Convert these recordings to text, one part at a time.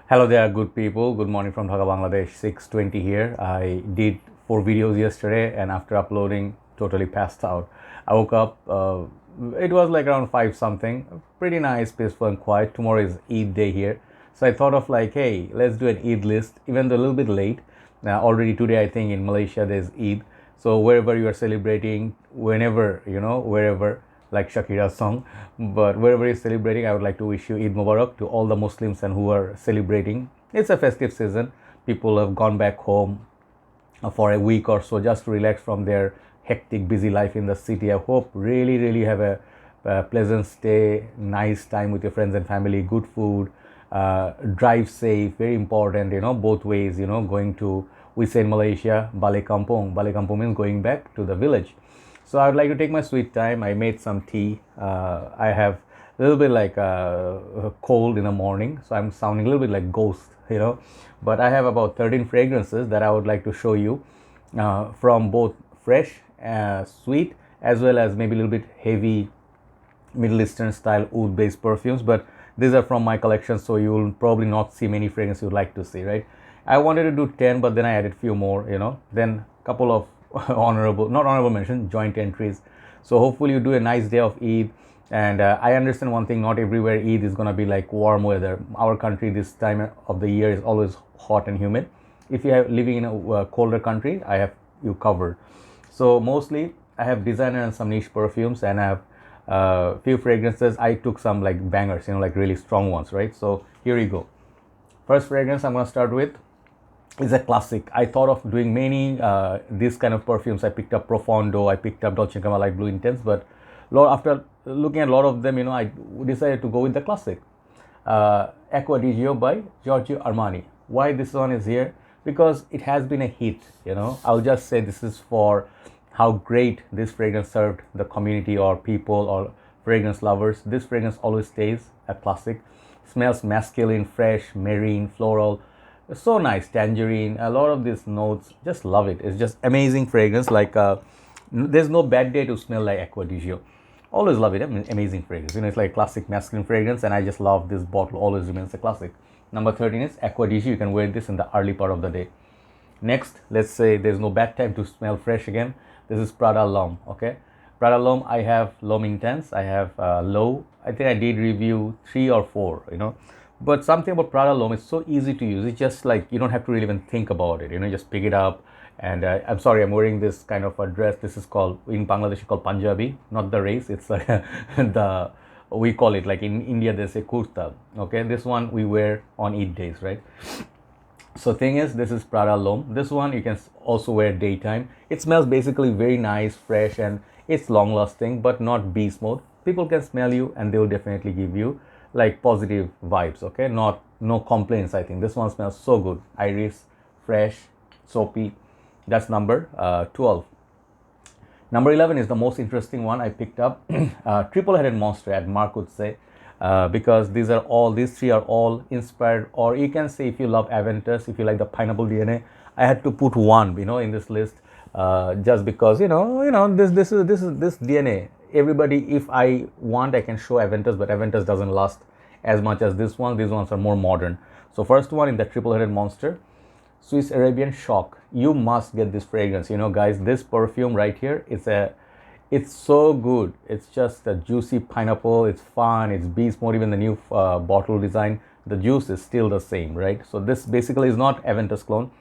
Hello there, good people. Good morning from Dhaka, Bangladesh. 6:20 here. I did 4 videos yesterday, and after uploading, totally passed out. I woke up. It was like around five something. Pretty nice, peaceful, and quiet. Tomorrow is Eid Day here, so I thought of like, hey, let's do an Eid list. Even though a little bit late. Now already today, I think in Malaysia there's Eid. So wherever you are celebrating, whenever wherever, like Shakira's song. But wherever you're celebrating, I would like to wish you Eid Mubarak to all the Muslims and who are celebrating. It's a festive season. People have gone back home for a week or so just to relax from their hectic, busy life in the city. I hope really have a pleasant stay, nice time with your friends and family, good food, drive safe, very important, both ways, going to, we say in Malaysia, balik kampung. Balik kampung means going back to the village. So I would like to take my sweet time. I made some tea. I have a little bit like cold in the morning, so I'm sounding a little bit like ghost. But I have about 13 fragrances that I would like to show you from both fresh, sweet, as well as maybe a little bit heavy Middle Eastern style oud based perfumes. But these are from my collection, so you will probably not see many fragrances you'd like to see, right? I wanted to do 10, but then I added few more, then couple of not honorable mention, joint entries. So hopefully you do a nice day of Eid. And I understand one thing, not everywhere Eid is going to be like warm weather. Our country this time of the year is always hot and humid. If you are living in a colder country, I have you covered. So mostly I have designer and some niche perfumes, and I have few fragrances. I took some like bangers, like really strong ones, right? So here you go. First fragrance I'm going to start with is a classic. I thought of doing many these kind of perfumes. I picked up Profondo, I picked up Dolce & Gabbana Light Blue Intense, but after looking at a lot of them, I decided to go with the classic. Acqua by Giorgio Armani. Why this one is here? Because it has been a hit. I'll just say this is for how great this fragrance served the community or people or fragrance lovers. This fragrance always stays a classic. Smells masculine, fresh, marine, floral. So nice, tangerine, a lot of these notes. Just love it. It's just amazing fragrance. Like there's no bad day to smell like Acqua Always love it. Amazing fragrance. It's like classic masculine fragrance, and I just love this bottle. Always remains a classic. Number 13 is Acqua. You can wear this in the early part of the day. Next, let's say there's no bad time to smell fresh again. This is Prada L'Homme. Okay, Prada L'Homme. I have L'Homme Intense. I have Low. I think I did review 3 or 4. But something about Prada L'Homme is so easy to use. It's just like you don't have to really even think about it. Just pick it up. And I'm sorry, I'm wearing this kind of a dress. This is called, in Bangladesh, called Punjabi, not the race. It's like we call it, like in India, they say kurta. Okay, this one we wear on Eid days, right? So thing is, this is Prada L'Homme. This one you can also wear daytime. It smells basically very nice, fresh, and it's long lasting, but not beast mode. People can smell you and they will definitely give you like positive vibes. Okay, no complaints. I think this one smells so good. Iris, fresh, soapy. That's number 12. Number 11 is the most interesting one I picked up. Triple-headed monster, at Mark would say, because these three are all inspired, or you can say if you love Aventus, if you like the pineapple DNA, I had to put one, in this list, just because this DNA. Everybody, if I want, I can show Aventus, but Aventus doesn't last as much as this one. These ones are more modern. So first one in the triple-headed monster, Swiss Arabian Shawq. You must get this fragrance, guys. This perfume right here, it's so good. It's just a juicy pineapple. It's fun. It's beast mode. Even the new bottle design, the juice is still the same, right? So this basically is not Aventus clone,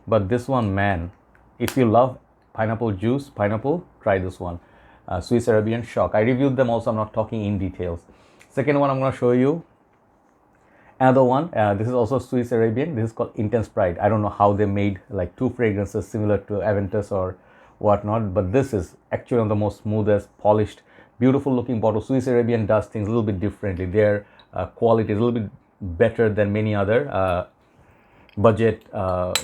but this one, man, if you love pineapple, try this one. Swiss Arabian Shawq. I reviewed them also. I'm not talking in details. Second one I'm going to show you. Another one, this is also Swiss Arabian. This is called Intense Pride. I don't know how they made like two fragrances similar to Aventus or whatnot, but this is actually one of the most smoothest, polished, beautiful looking bottle. Swiss Arabian does things a little bit differently. Their quality is a little bit better than many other budget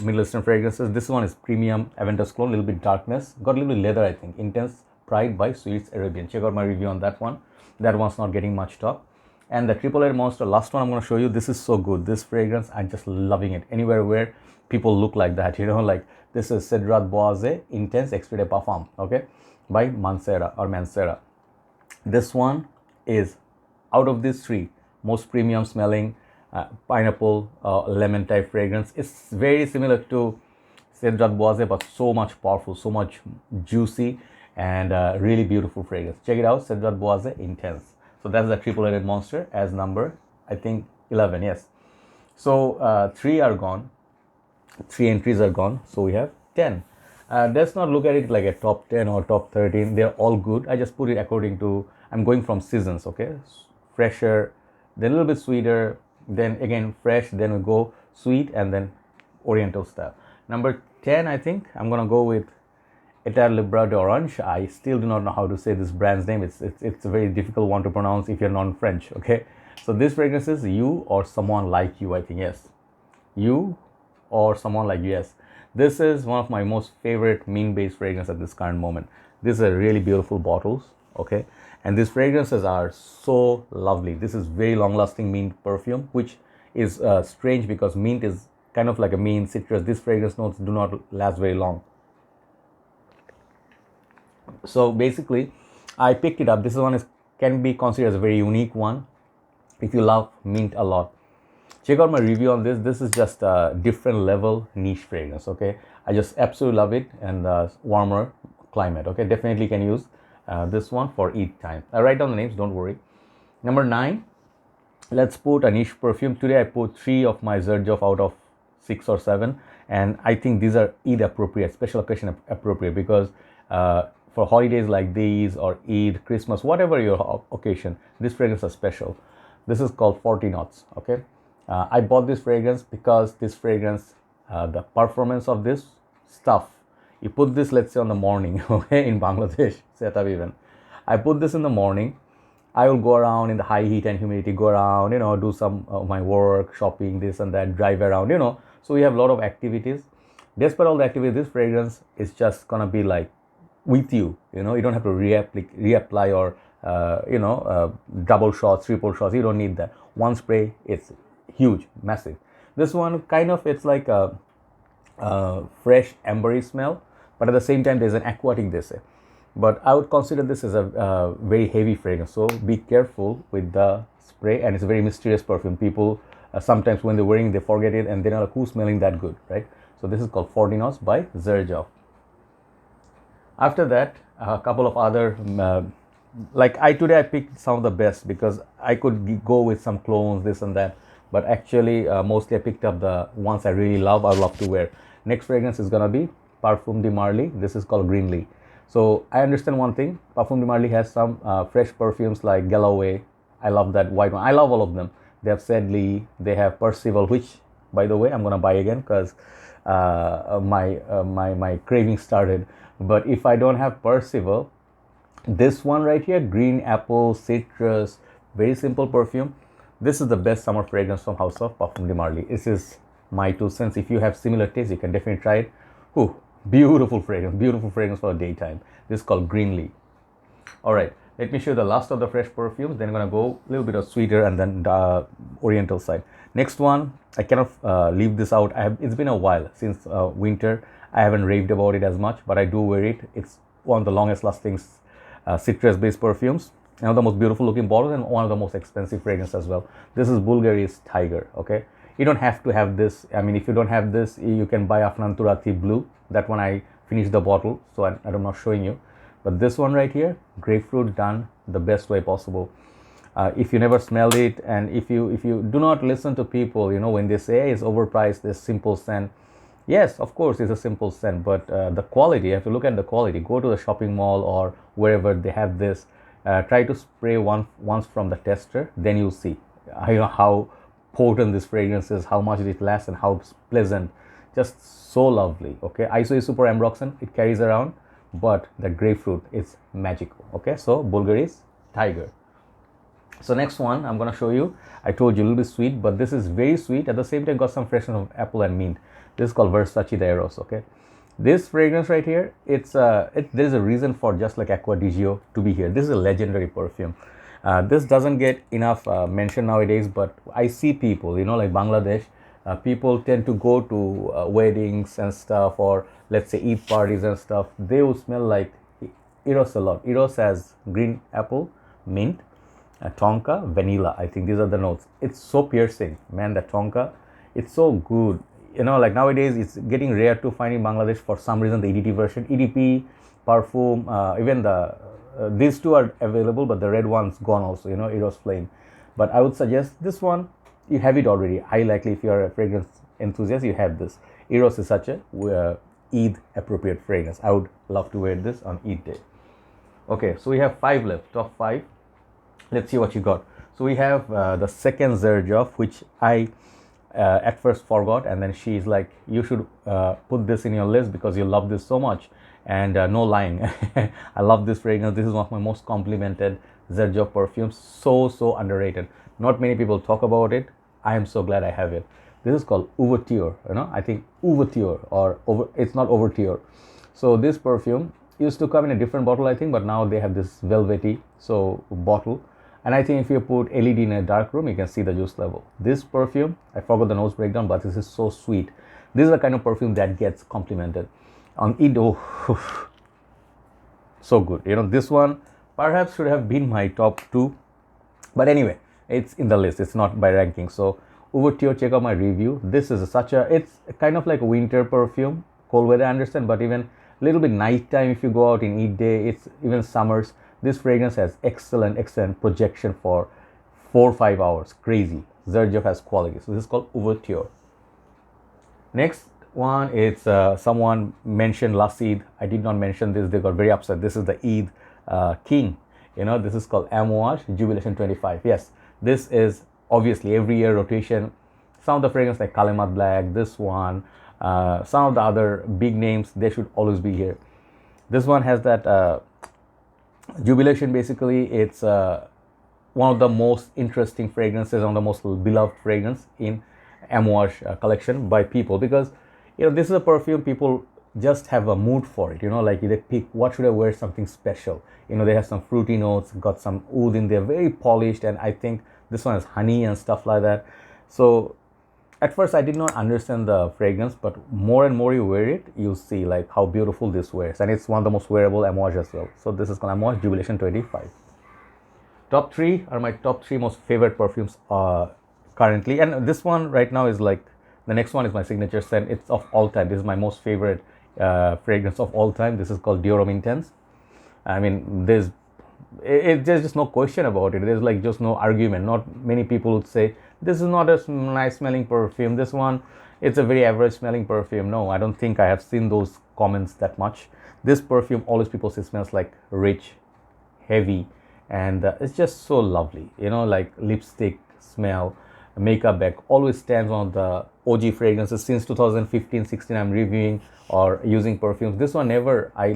Middle Eastern fragrances. This one is premium Aventus clone, a little bit darkness, got a little bit leather, I think. Intense Pride by Swiss Arabian. Check out my review on that one. That one's not getting much talk. And the triple-headed monster, last one I'm going to show you. This is so good. This fragrance, I'm just loving it. Anywhere where people look like that, like this is Cedrat Boise Intense Extrait de Parfum, okay, by Mancera. This one is out of these three most premium smelling pineapple, lemon type fragrance. It's very similar to Cedrat Boise, but so much powerful, so much juicy, and really beautiful fragrance. Check it out, Cedrat Boise Intense. So that's the triple-headed monster as number, I think, 11. Yes. So three are gone. Three entries are gone. So we have 10. Let's not look at it like a top 10 or top 13. They're all good. I just put it according to, I'm going from seasons, okay? Fresher, then a little bit sweeter, then again fresh, then we go sweet, and then oriental style. Number 10, I think I'm gonna go with Etat Libre d'Orange. I still do not know how to say this brand's name. It's a very difficult one to pronounce if you're non-French, okay? So this fragrance is You or Someone Like You, I think, yes. You or Someone Like You, yes. This is one of my most favorite mint-based fragrances at this current moment. These are really beautiful bottles, okay? And these fragrances are so lovely. This is very long-lasting mint perfume, which is strange because mint is kind of like a mint citrus. These fragrance notes do not last very long. So basically, I picked it up. This one can be considered as a very unique one if you love mint a lot. Check out my review on this. This is just a different level niche fragrance, okay? I just absolutely love it, and warmer climate, okay? Definitely can use this one for Eid time. I write down the names, don't worry. Number 9, let's put a niche perfume. Today I put 3 of my Xerjoff out of 6 or 7, and I think these are Eid appropriate, special occasion appropriate, because for holidays like these or Eid, Christmas, whatever your occasion, this fragrance is special. This is called 40 knots, okay? I bought this fragrance because this fragrance, the performance of this stuff, you put this, let's say, on the morning, okay, in Bangladesh, Setup even. I put this in the morning. I will go around in the high heat and humidity, go around, do some of my work, shopping, this and that, drive around, So we have a lot of activities. Despite all the activities, this fragrance is just gonna be like with you, you don't have to reapply or, double shots, triple shots. You don't need that. One spray, it's huge, massive. This one kind of, it's like a fresh ambery smell, but at the same time there's an aquatic, they say. But I would consider this as a very heavy fragrance, so be careful with the spray. And it's a very mysterious perfume. People sometimes when they're wearing, they forget it, and they're not like, who's smelling that good, right? So this is called 40 Knots by Xerjoff. After that, a couple of other today I picked some of the best because I could go with some clones, this and that, but actually mostly I picked up the ones I really love, I love to wear. Next fragrance is gonna be Parfum de Malle. This is called Greenley. So I understand one thing, Parfum de Malle has some fresh perfumes like Galloway. I love that white one. I love all of them. They have Sedley, they have Percival, which by the way I'm gonna buy again because my craving started. But if I don't have Percival, this one right here, green apple, citrus, very simple perfume. This is the best summer fragrance from House of Parfum de Malle. This is my 2 cents. If you have similar taste, you can definitely try it. Ooh, beautiful fragrance for the daytime. This is called Greenley. All right, let me show you the last of the fresh perfumes. Then I'm gonna go a little bit of sweeter and then the oriental side. Next one, I cannot leave this out. It's been a while since winter. I haven't raved about it as much, but I do wear it. It's one of the longest lasting citrus-based perfumes. One of the most beautiful looking bottles and one of the most expensive fragrances as well. This is Bvlgari Tygar, okay? You don't have to have this. I mean, if you don't have this, you can buy Afnan Turati Blue. That one I finished the bottle, so I'm not showing you. But this one right here, grapefruit done the best way possible. If you never smelled it, and if you do not listen to people, when they say, hey, it's overpriced, this simple scent. Yes, of course, it's a simple scent, but the quality, you have to look at the quality. Go to the shopping mall or wherever they have this. Try to spray once from the tester, then you'll see how potent this fragrance is, how much it lasts, and how pleasant. Just so lovely, okay? ISO is super ambroxan, it carries around, but the grapefruit is magical, okay? So Bvlgari Tygar. So next one I'm gonna show you, I told you a little bit sweet, but this is very sweet. At the same time, got some freshness of apple and mint. This is called Versace Eros, okay? This fragrance right here, there's a reason for just like Acqua Digio to be here. This is a legendary perfume. This doesn't get enough mention nowadays, but I see people, like Bangladesh, people tend to go to weddings and stuff, or let's say Eid parties and stuff. They will smell like Eros a lot. Eros has green apple, mint, tonka, vanilla. I think these are the notes. It's so piercing, man. The tonka, it's so good. You know, like nowadays it's getting rare to find in Bangladesh for some reason. The EDT version, EDP, Parfum, even the these two are available, but the red one's gone also. You know, Eros Flame. But I would suggest this one. You have it already. Highly likely, if you are a fragrance enthusiast, you have this. Eros is such a Eid appropriate fragrance. I would love to wear this on Eid day. Okay, so we have 5 left, top 5. Let's see what you got. So we have the second Xerjoff, which I at first forgot, and then she's like, you should put this in your list because you love this so much. And no lying, I love this fragrance. This is one of my most complimented Xerjoff perfumes. So underrated. Not many people talk about it. I am so glad I have it. This is called Ouverture. You know, I think Ouverture or it's not Ouverture. So this perfume used to come in a different bottle, I think, but now they have this velvety bottle. And I think if you put LED in a dark room, you can see the juice level. This perfume, I forgot the nose breakdown, but this is so sweet. This is the kind of perfume that gets complimented on Eid. Oh, so good. You know, this one perhaps should have been my top 2, but anyway, it's in the list. It's not by ranking. So Ouverture, check out my review. This is it's kind of like a winter perfume, cold weather, I understand, but even a little bit nighttime if you go out in Eid day, it's even summers. This fragrance has excellent projection for 4-5 hours. Crazy. Xerjoff has quality. So this is called Ouverture. Next one, it's someone mentioned last Eid. I did not mention this. They got very upset. This is the Eid King. You know, this is called Amouage Jubilation 25. Yes, this is obviously every year rotation. Some of the fragrance like Kalemat Black, this one, some of the other big names, they should always be here. This one has that Jubilation. Basically, it's one of the most interesting fragrances, one of the most beloved fragrance in Amouage collection by people, because you know, this is a perfume people just have a mood for it. You know, like they pick, what should I wear, something special. You know, they have some fruity notes, got some oud in there, very polished, and I think this one has honey and stuff like that. So at first I did not understand the fragrance, but more and more you wear it, you'll see like how beautiful this wears, and it's one of the most wearable Amouage as well. So this is called Amouage Jubilation 25. Top 3 are my top 3 most favorite perfumes currently, and this one right now is like, the next one is my signature scent. It's of all time. This is my most favorite fragrance of all time. This is called Dior Homme Intense. I mean, there's just no question about it. There's like just no argument. Not many people would say this is not a nice smelling perfume. This one, it's a very average smelling perfume. No, I don't think I have seen those comments that much. This perfume, always people say smells like rich, heavy, and it's just so lovely. You know, like lipstick smell, makeup bag. Always stands on the OG fragrances since 2015-16. I'm reviewing or using perfumes. This one never, I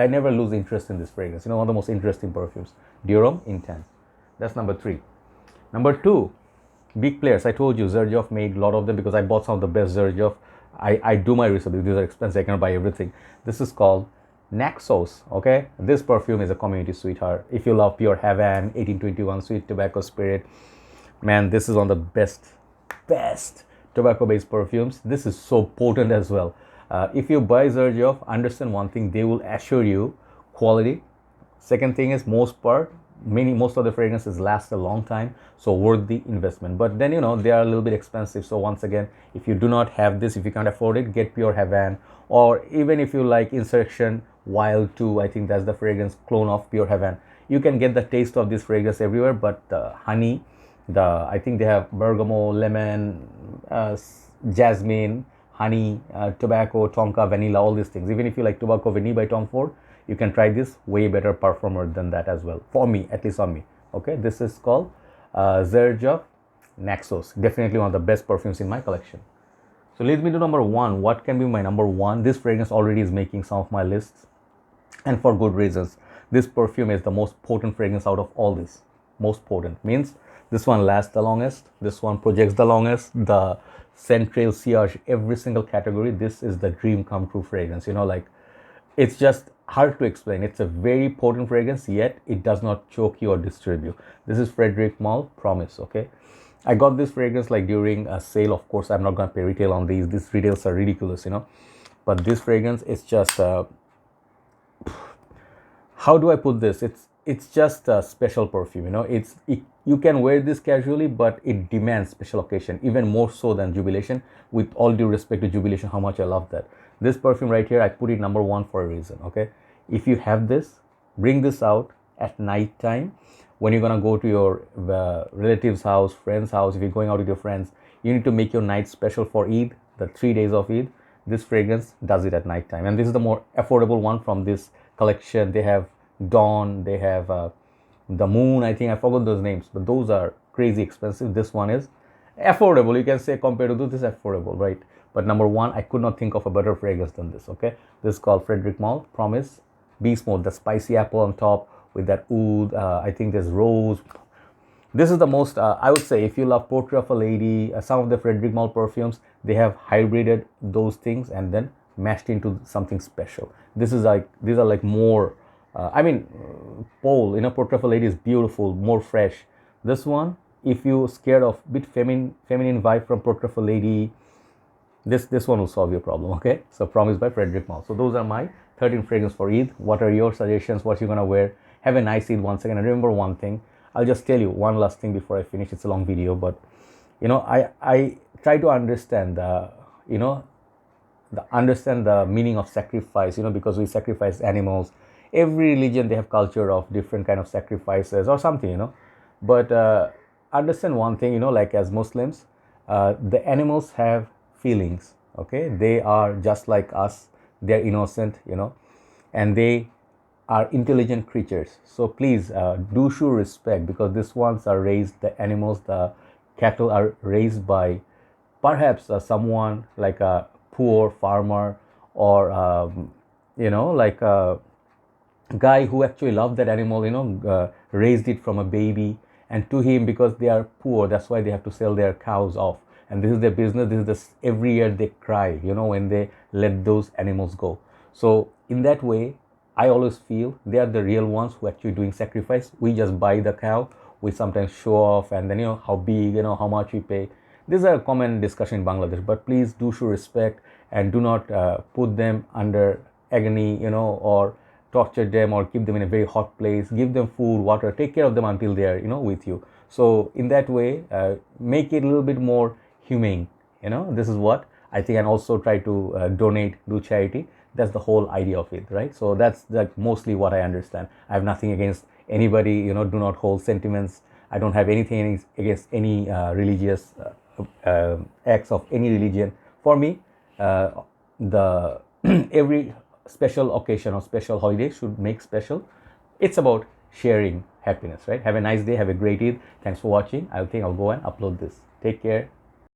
never lose interest in this fragrance. You know, one of the most interesting perfumes, Dior Homme Intense. That's number 3. Number 2, big players. I told you Xerjoff made a lot of them because I bought some of the best Xerjoff. I do my research. These are expensive. I cannot buy everything. This is called Naxos. Okay, this perfume is a community sweetheart. If you love pure Havan, 1821 sweet tobacco spirit, man, this is one of the best tobacco based perfumes. This is so potent as well. If you buy Xerjoff, understand one thing, they will assure you quality. Second thing is, most of the fragrances last a long time, so worth the investment. But then, you know, they are a little bit expensive. So once again, if you do not have this, if you can't afford it, get pure Havan, or even if you like Insurrection Wild 2, I think that's the fragrance clone of pure Havan. You can get the taste of this fragrance everywhere, but the honey, I think they have bergamot, lemon, jasmine, honey, tobacco, tonka, vanilla, all these things. Even if you like Tobacco Vanille by Tom Ford, you can try this. Way better perfumer than that as well, for me, at least on me. Okay, this is called Xerjofff Naxos. Definitely one of the best perfumes in my collection. So leads me to number 1. What can be my number 1? This fragrance already is making some of my lists, and for good reasons. This perfume is the most potent fragrance out of all this. Most potent means this one lasts the longest, this one projects the longest, the scent trail, sillage, every single category. This is the dream come true fragrance. You know, like, it's just hard to explain. It's a very potent fragrance, yet it does not choke you or disturb you. This is Frederic Malle Promise. Okay, I got this fragrance like during a sale. Of course, I'm not going to pay retail on these. These retails are ridiculous, you know. But this fragrance is just how do I put this? it's just a special perfume, you know. You can wear this casually, but it demands special occasion, even more so than Jubilation. With all due respect to Jubilation, how much I love that. This perfume right here, I put it number one for a reason, okay? If you have this, bring this out at night time when you're gonna go to your relative's house, friend's house. If you're going out with your friends, you need to make your night special for Eid, the 3 days of Eid. This fragrance does it at night time, and this is the more affordable one from this collection. They have Dawn, they have the Moon, I think I forgot those names, but those are crazy expensive. This one is affordable, you can say, compared to this, affordable, right? But number one, I could not think of a better fragrance than this, okay? This is called Frederic Malle Promise Beast Mode, the spicy apple on top with that oud. I think there's rose. This is the most, I would say, if you love Portrait of a Lady, some of the Frederic Malle perfumes, they have hybrided those things and then mashed into something special. This is like, these are like more, Pole, you know, Portrait of a Lady is beautiful, more fresh. This one, if you're scared of bit feminine vibe from Portrait of a Lady, this one will solve your problem, okay? So Promise by Frederic Malle. So those are my 13 fragrances for Eid. What are your suggestions? What you're gonna wear? Have a nice Eid once again. And remember one thing, I'll just tell you one last thing before I finish. It's a long video, but you know, I try to understand understand the meaning of sacrifice, you know, because we sacrifice animals. Every religion, they have culture of different kind of sacrifices or something, you know. But understand one thing, you know, like as Muslims, the animals have feelings, okay? They are just like us. They're innocent, you know, and they are intelligent creatures. So please do show respect, because these ones are raised, the animals, the cattle are raised by perhaps someone like a poor farmer, or you know, like a guy who actually loved that animal, you know, raised it from a baby, and to him, because they are poor, that's why they have to sell their cows off, and this is their business. This is this, every year they cry, you know, when they let those animals go. So in that way, I always feel they are the real ones who actually doing sacrifice. We just buy the cow, we sometimes show off, and then, you know, how big, you know, how much we pay. This is a common discussion in Bangladesh, but please do show respect and do not put them under agony, you know, or torture them or keep them in a very hot place. Give them food, water, take care of them until they are, you know, with you. So in that way, make it a little bit more humane, you know. This is what I think, and also try to donate, do charity. That's the whole idea of it, right? So that's like mostly what I understand. I have nothing against anybody, you know, do not hold sentiments. I don't have anything against any religious acts of any religion. For me, the every special occasion or special holiday should make special. It's about sharing happiness, right? Have a nice day, have a great Eid. Thanks for watching. I think I'll go and upload this. Take care.